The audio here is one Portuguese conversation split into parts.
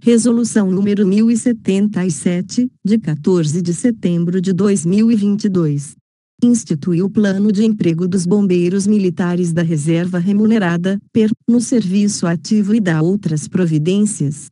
Resolução número 1077, de 14 de setembro de 2022. Institui o Plano de Emprego dos Bombeiros Militares da Reserva Remunerada, PER, no serviço ativo e dá outras providências.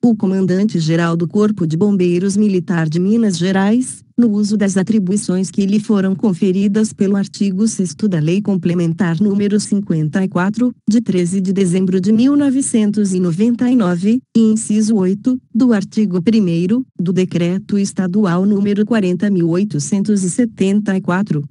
O Comandante-Geral do Corpo de Bombeiros Militar de Minas Gerais, no uso das atribuições que lhe foram conferidas pelo artigo 6º da Lei Complementar nº 54, de 13 de dezembro de 1999, e inciso 8, do artigo 1º, do Decreto Estadual nº 40.874,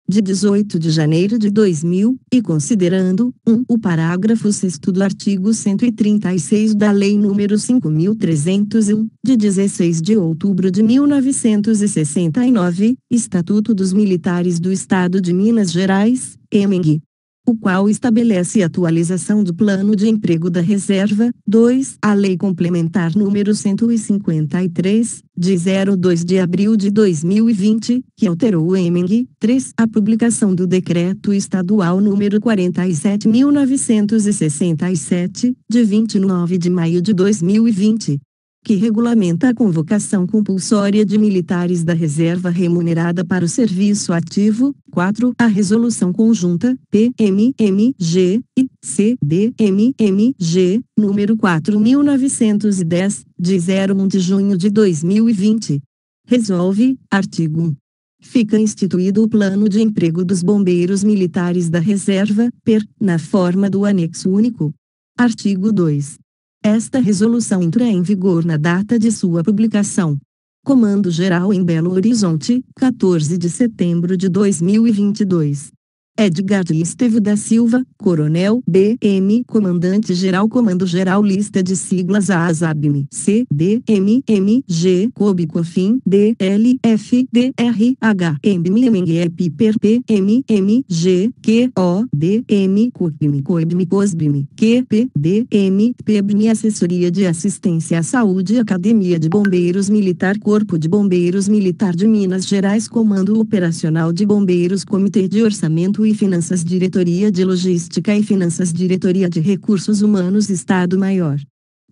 de 18 de janeiro de 2000, e considerando, o parágrafo 6º do artigo 136 da Lei nº 5.301, de 16 de outubro de 1969, Estatuto dos Militares do Estado de Minas Gerais, EMENG, o qual estabelece a atualização do Plano de Emprego da Reserva. 2. A Lei Complementar nº 153, de 02 de abril de 2020, que alterou o EMENG. 3. A publicação do Decreto Estadual nº 47.967, de 29 de maio de 2020, que regulamenta a convocação compulsória de militares da reserva remunerada para o serviço ativo. 4. A Resolução Conjunta, PMMG, e CDMMG, número 4.910, de 01 de junho de 2020. Resolve, artigo 1. Fica instituído o Plano de Emprego dos Bombeiros Militares da Reserva, PER, na forma do anexo único. Artigo 2. Esta resolução entra em vigor na data de sua publicação. Comando-Geral em Belo Horizonte, 14 de setembro de 2022. Edgar Esteve da Silva, Coronel BM, Comandante-Geral. Comando-Geral. Lista de siglas: ASABM, CDMMG, COB, COFIN, DLF, DRH, EMBMENG, PER, PMMG, QODM, COPM, COEBM, COSBM, QPDM, PEBM. Assessoria de Assistência à Saúde, Academia de Bombeiros Militar, Corpo de Bombeiros Militar de Minas Gerais, Comando Operacional de Bombeiros, Comitê de Orçamento e Finanças, Diretoria de Logística e Finanças, Diretoria de Recursos Humanos, Estado-Maior.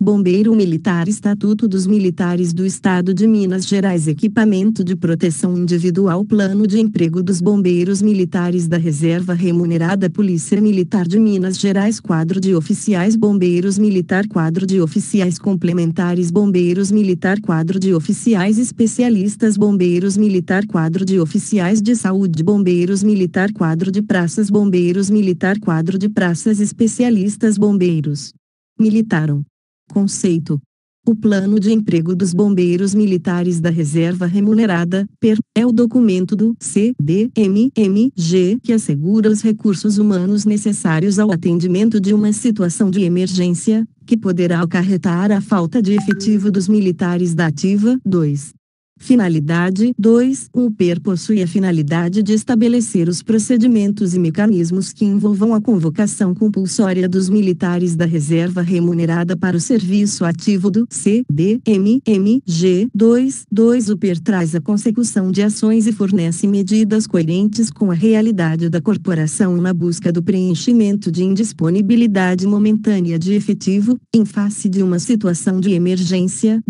Bombeiro Militar. Estatuto dos Militares do Estado de Minas Gerais. Equipamento de proteção individual. Plano de Emprego dos Bombeiros Militares da Reserva Remunerada. Polícia Militar de Minas Gerais. Quadro de Oficiais Bombeiros Militar. Quadro de Oficiais Complementares Bombeiros Militar. Quadro de Oficiais Especialistas Bombeiros Militar. Quadro de Oficiais de Saúde Bombeiros Militar. Quadro de Praças Bombeiros Militar. Quadro de Praças Especialistas Bombeiros Militaram. Conceito: o Plano de Emprego dos Bombeiros Militares da Reserva Remunerada, PER, é o documento do CDMMG que assegura os recursos humanos necessários ao atendimento de uma situação de emergência, que poderá acarretar a falta de efetivo dos militares da ativa. 2. Finalidade. 2. O PER possui a finalidade de estabelecer os procedimentos e mecanismos que envolvam a convocação compulsória dos militares da reserva remunerada para o serviço ativo do CDMMG. 2. O PER traz a consecução de ações e fornece medidas coerentes com a realidade da corporação na busca do preenchimento de indisponibilidade momentânea de efetivo, em face de uma situação de emergência.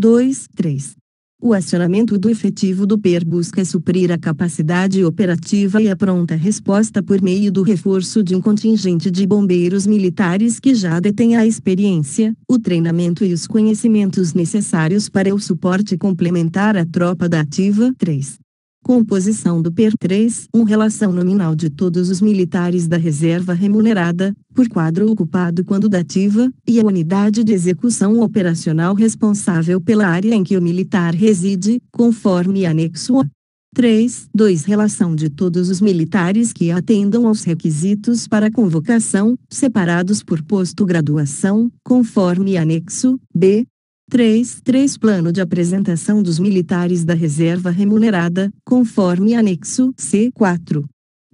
3. O acionamento do efetivo do PER busca suprir a capacidade operativa e a pronta resposta por meio do reforço de um contingente de bombeiros militares que já detém a experiência, o treinamento e os conhecimentos necessários para o suporte complementar à tropa da ativa. 3. Composição do PER. 3. Relação nominal de todos os militares da reserva remunerada, por quadro ocupado quando da ativa, e a unidade de execução operacional responsável pela área em que o militar reside, conforme anexo A. 2. Relação de todos os militares que atendam aos requisitos para convocação, separados por posto-graduação, conforme anexo B. 3. Plano de apresentação dos militares da reserva remunerada, conforme anexo C. 4.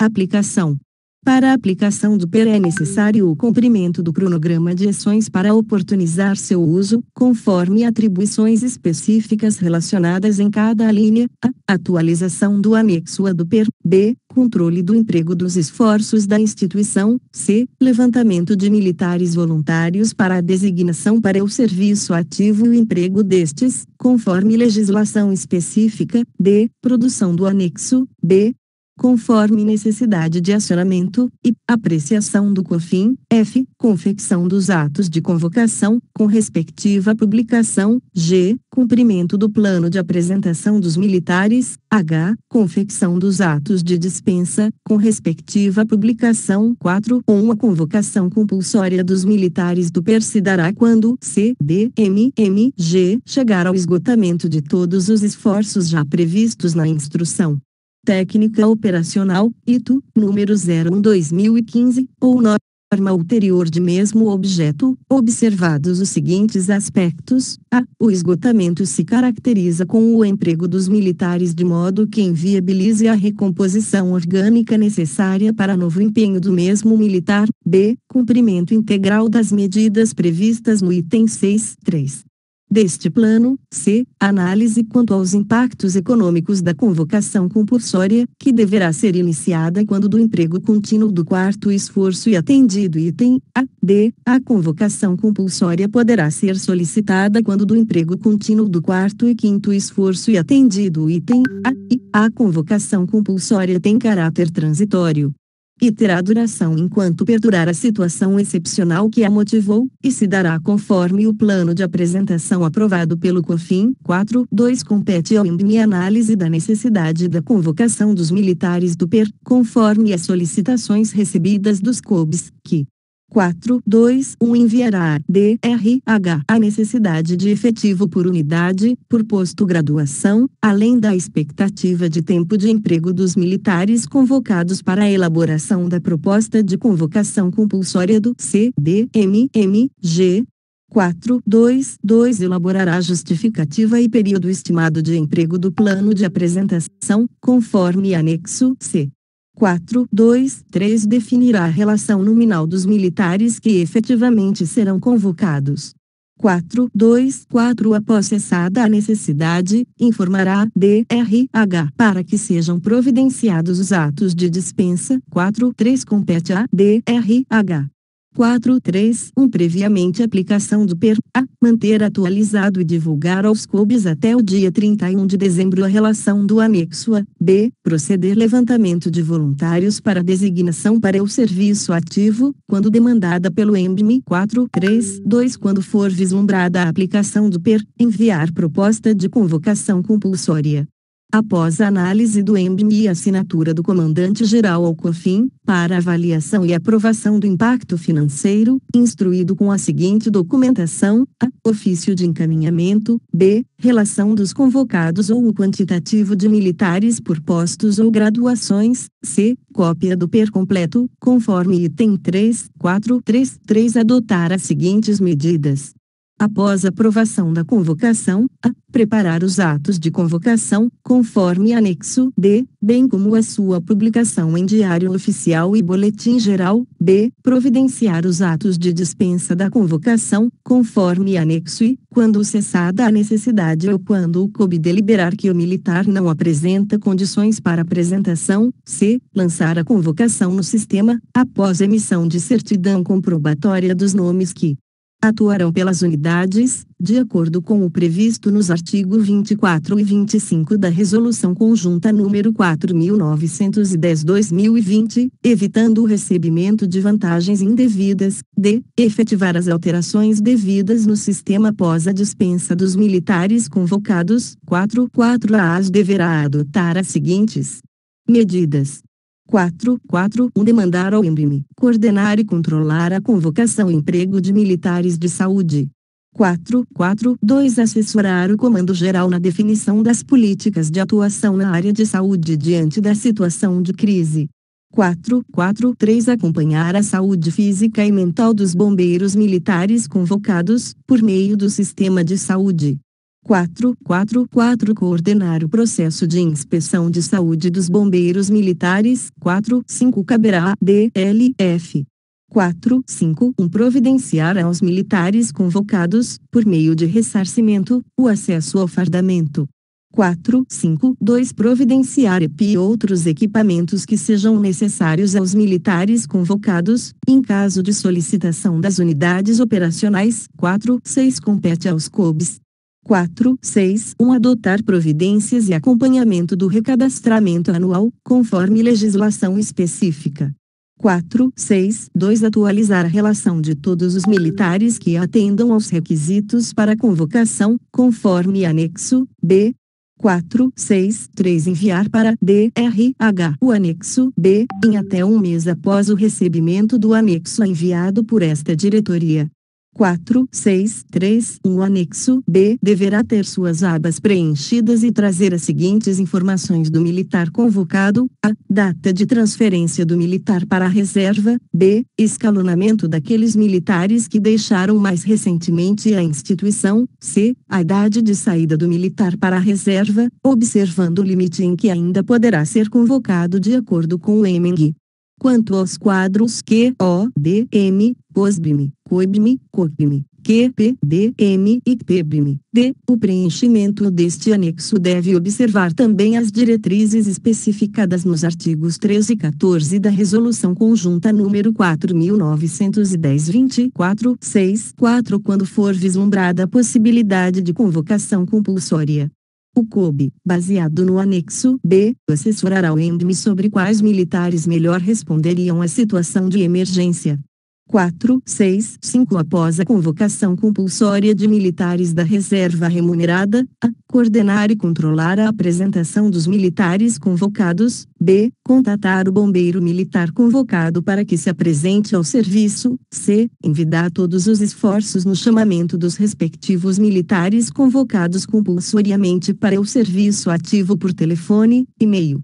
Aplicação. Para a aplicação do PER é necessário o cumprimento do cronograma de ações para oportunizar seu uso, conforme atribuições específicas relacionadas em cada linha. A. Atualização do anexo A do PER. B. Controle do emprego dos esforços da instituição. C. Levantamento de militares voluntários para a designação para o serviço ativo e o emprego destes, conforme legislação específica. D. Produção do anexo B, conforme necessidade de acionamento, e apreciação do COFIN. F. Confecção dos atos de convocação, com respectiva publicação. G. Cumprimento do plano de apresentação dos militares. H. Confecção dos atos de dispensa, com respectiva publicação. 4. Uma convocação compulsória dos militares do PER se dará quando C. D. M. G. Chegar ao esgotamento de todos os esforços já previstos na instrução técnica operacional, ITO, número 01/2015, ou norma ulterior de mesmo objeto, observados os seguintes aspectos. A. O esgotamento se caracteriza com o emprego dos militares de modo que inviabilize a recomposição orgânica necessária para novo empenho do mesmo militar. B. Cumprimento integral das medidas previstas no item 6.3 deste plano. C. Análise quanto aos impactos econômicos da convocação compulsória, que deverá ser iniciada quando do emprego contínuo do quarto esforço e atendido item A. D. A convocação compulsória poderá ser solicitada quando do emprego contínuo do quarto e quinto esforço e atendido item A. E a convocação compulsória tem caráter transitório e terá duração enquanto perdurar a situação excepcional que a motivou, e se dará conforme o plano de apresentação aprovado pelo COFIN. 4.2 Compete ao INPE análise da necessidade da convocação dos militares do PER, conforme as solicitações recebidas dos COBs, que 4.2 enviará a DRH a necessidade de efetivo por unidade, por posto graduação, além da expectativa de tempo de emprego dos militares convocados para a elaboração da proposta de convocação compulsória do CDMMG. 4.2 elaborará justificativa e período estimado de emprego do plano de apresentação, conforme anexo C. 4.2.3 Definirá a relação nominal dos militares que efetivamente serão convocados. 4.2.4 Após cessada a necessidade, informará a DRH para que sejam providenciados os atos de dispensa. 4.3 Compete à DRH. 4.3 Previamente aplicação do PER. A. Manter atualizado e divulgar aos COBs até o dia 31 de dezembro a relação do anexo A. B. Proceder levantamento de voluntários para designação para o serviço ativo, quando demandada pelo ENBME. 4.3.2 Quando for vislumbrada a aplicação do PER, enviar proposta de convocação compulsória. Após a análise do ENBME e assinatura do comandante-geral ao COFIN, para avaliação e aprovação do impacto financeiro, instruído com a seguinte documentação: A. Ofício de encaminhamento. B. Relação dos convocados ou o quantitativo de militares por postos ou graduações. C. Cópia do PER completo, conforme item 3.4.3.3 Adotar as seguintes medidas. Após a aprovação da convocação, a. Preparar os atos de convocação, conforme anexo D, bem como a sua publicação em Diário Oficial e Boletim Geral. B. Providenciar os atos de dispensa da convocação, conforme anexo I, quando cessada a necessidade ou quando o COB deliberar que o militar não apresenta condições para apresentação. C. Lançar a convocação no sistema, após emissão de certidão comprobatória dos nomes que atuarão pelas unidades, de acordo com o previsto nos artigos 24 e 25 da Resolução Conjunta nº 4.910/2020, evitando o recebimento de vantagens indevidas. D. Efetivar as alterações devidas no sistema após a dispensa dos militares convocados. 4.4 A AS deverá adotar as seguintes medidas. 4.4 Demandar ao ENBME coordenar e controlar a convocação e emprego de militares de saúde. 4.4.2 Assessorar o Comando-Geral na definição das políticas de atuação na área de saúde diante da situação de crise. 4.4.3 Acompanhar a saúde física e mental dos bombeiros militares convocados, por meio do sistema de saúde. 444 Coordenar o processo de inspeção de saúde dos bombeiros militares. 45 Caberá à DLF. 451 Providenciar aos militares convocados, por meio de ressarcimento, o acesso ao fardamento. 452 Providenciar EPI e outros equipamentos que sejam necessários aos militares convocados, em caso de solicitação das unidades operacionais. 46 Compete aos COBs. 461 Adotar providências e acompanhamento do recadastramento anual, conforme legislação específica. 462 Atualizar a relação de todos os militares que atendam aos requisitos para convocação, conforme anexo B. 463 Enviar para DRH o anexo B, em até um mês após o recebimento do anexo enviado por esta diretoria. 463 O anexo B deverá ter suas abas preenchidas e trazer as seguintes informações do militar convocado: a. Data de transferência do militar para a reserva. B. Escalonamento daqueles militares que deixaram mais recentemente a instituição. C. A idade de saída do militar para a reserva, observando o limite em que ainda poderá ser convocado de acordo com o EMENG. Quanto aos quadros Q, O, D, M, POSBIM, COIBM, COPIM, QP, DM e PBM, D, o preenchimento deste anexo deve observar também as diretrizes especificadas nos artigos 13 e 14 da Resolução Conjunta número 4.910/24/64 quando for vislumbrada a possibilidade de convocação compulsória. O COB, baseado no anexo B, assessorará o EMDM sobre quais militares melhor responderiam à situação de emergência. 465 Após a convocação compulsória de militares da reserva remunerada, a. Coordenar e controlar a apresentação dos militares convocados. B. Contatar o bombeiro militar convocado para que se apresente ao serviço. C. Envidar todos os esforços no chamamento dos respectivos militares convocados compulsoriamente para o serviço ativo por telefone, e-mail.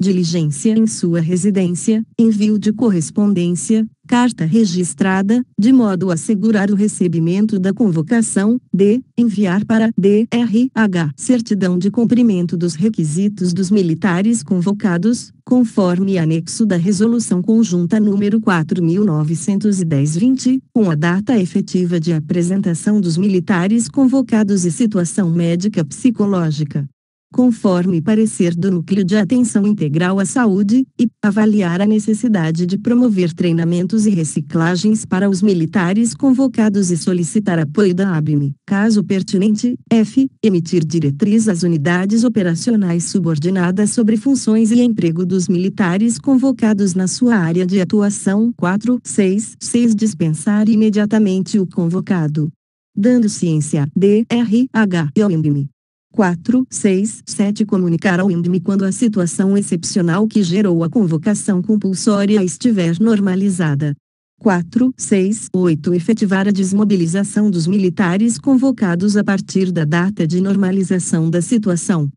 Diligência em sua residência, envio de correspondência, carta registrada, de modo a assegurar o recebimento da convocação. D. Enviar para DRH certidão de cumprimento dos requisitos dos militares convocados, conforme anexo da Resolução Conjunta número 4.910/20, com a data efetiva de apresentação dos militares convocados e situação médica psicológica. Conforme parecer do Núcleo de Atenção Integral à Saúde, e avaliar a necessidade de promover treinamentos e reciclagens para os militares convocados e solicitar apoio da ABM, caso pertinente. F. Emitir diretriz às unidades operacionais subordinadas sobre funções e emprego dos militares convocados na sua área de atuação. 466 Dispensar imediatamente o convocado, dando ciência a DRH e ao EMDM. 467 Comunicar ao EMDM quando a situação excepcional que gerou a convocação compulsória estiver normalizada. 468 Efetivar a desmobilização dos militares convocados a partir da data de normalização da situação.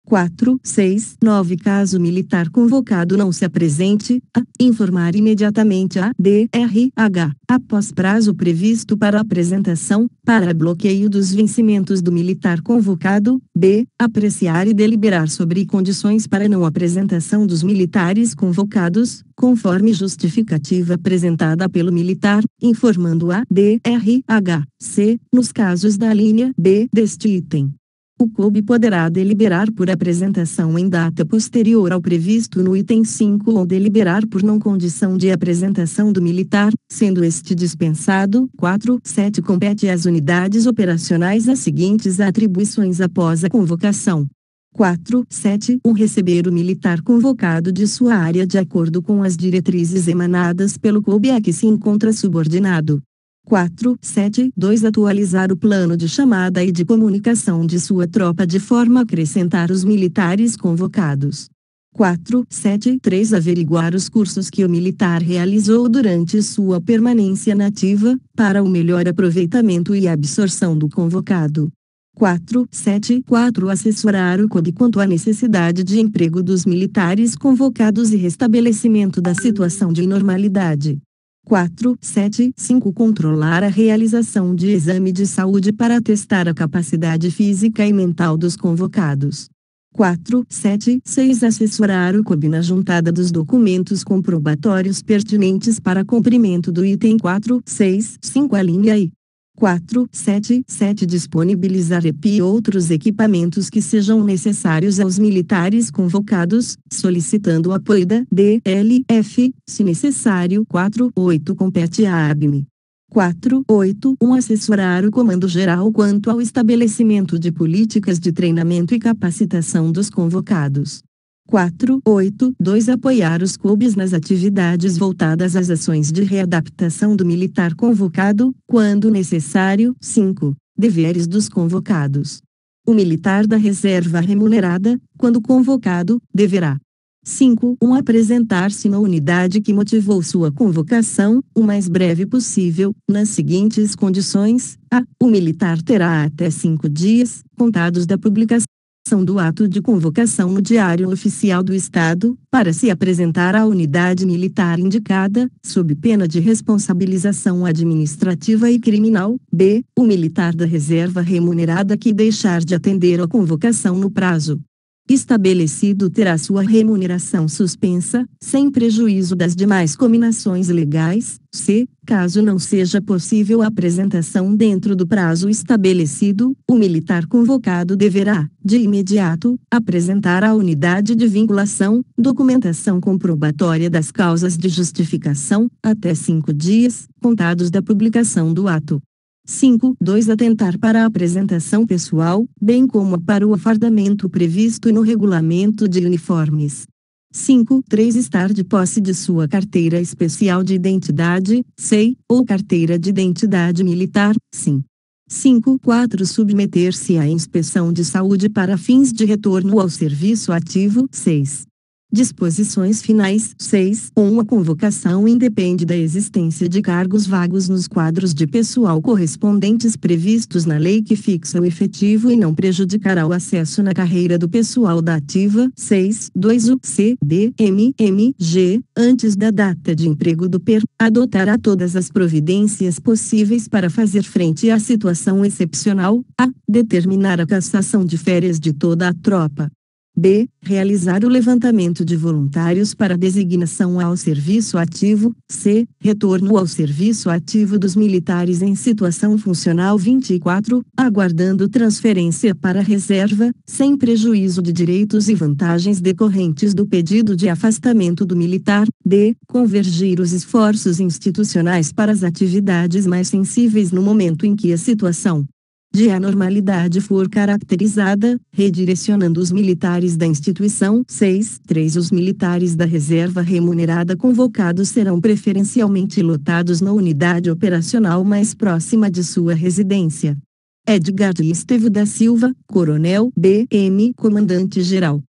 469 Caso militar convocado não se apresente, a. Informar imediatamente a DRH, após prazo previsto para apresentação, para bloqueio dos vencimentos do militar convocado. B. Apreciar e deliberar sobre condições para não apresentação dos militares convocados, conforme justificativa apresentada pelo militar, informando a DRH. C. Nos casos da linha B deste item, o COB poderá deliberar por apresentação em data posterior ao previsto no item 5 ou deliberar por não condição de apresentação do militar, sendo este dispensado. 47 Compete às unidades operacionais as seguintes atribuições após a convocação. 471 Receber o militar convocado de sua área de acordo com as diretrizes emanadas pelo COB a que se encontra subordinado. 472 Atualizar o plano de chamada e de comunicação de sua tropa de forma a acrescentar os militares convocados. 473 Averiguar os cursos que o militar realizou durante sua permanência na ativa, para o melhor aproveitamento e absorção do convocado. 474 Assessorar o COB quanto à necessidade de emprego dos militares convocados e restabelecimento da situação de normalidade. 475 Controlar a realização de exame de saúde para atestar a capacidade física e mental dos convocados. 476 Assessorar o COB na juntada dos documentos comprobatórios pertinentes para cumprimento do item 465 a linha I. 477 Disponibilizar EPI e outros equipamentos que sejam necessários aos militares convocados, solicitando o apoio da DLF, se necessário. 48 Compete à ABME. 481 Assessorar o Comando-Geral quanto ao estabelecimento de políticas de treinamento e capacitação dos convocados. 482 Apoiar os COBs nas atividades voltadas às ações de readaptação do militar convocado, quando necessário. 5. Deveres dos convocados. O militar da reserva remunerada, quando convocado, deverá: 5. Apresentar-se na unidade que motivou sua convocação, o mais breve possível, nas seguintes condições: a. O militar terá até 5 dias, contados da publicação do ato de convocação no Diário Oficial do Estado, para se apresentar à unidade militar indicada, sob pena de responsabilização administrativa e criminal. B. O militar da reserva remunerada que deixar de atender à convocação no prazo estabelecido terá sua remuneração suspensa, sem prejuízo das demais cominações legais. C. Caso não seja possível a apresentação dentro do prazo estabelecido, o militar convocado deverá, de imediato, apresentar à unidade de vinculação, documentação comprobatória das causas de justificação, até 5 dias, contados da publicação do ato. 5.2 Atentar para a apresentação pessoal, bem como para o afardamento previsto no regulamento de uniformes. 5.3 Estar de posse de sua carteira especial de identidade, SEI, ou carteira de identidade militar, SIM. 5.4 Submeter-se à inspeção de saúde para fins de retorno ao serviço ativo. 6. Disposições finais. 6. A convocação independe da existência de cargos vagos nos quadros de pessoal correspondentes previstos na lei que fixa o efetivo e não prejudicará o acesso na carreira do pessoal da ativa. 6.2 O CDMMG, antes da data de emprego do PER, adotará todas as providências possíveis para fazer frente à situação excepcional. A. Determinar a cassação de férias de toda a tropa. B. Realizar o levantamento de voluntários para designação ao serviço ativo. C. Retorno ao serviço ativo dos militares em situação funcional. 24. Aguardando transferência para a reserva, sem prejuízo de direitos e vantagens decorrentes do pedido de afastamento do militar. D. Convergir os esforços institucionais para as atividades mais sensíveis no momento em que a situação de anormalidade for caracterizada, redirecionando os militares da instituição. 6.3 Os militares da reserva remunerada convocados serão preferencialmente lotados na unidade operacional mais próxima de sua residência. Edgar Estevo da Silva, Coronel B.M. Comandante-Geral.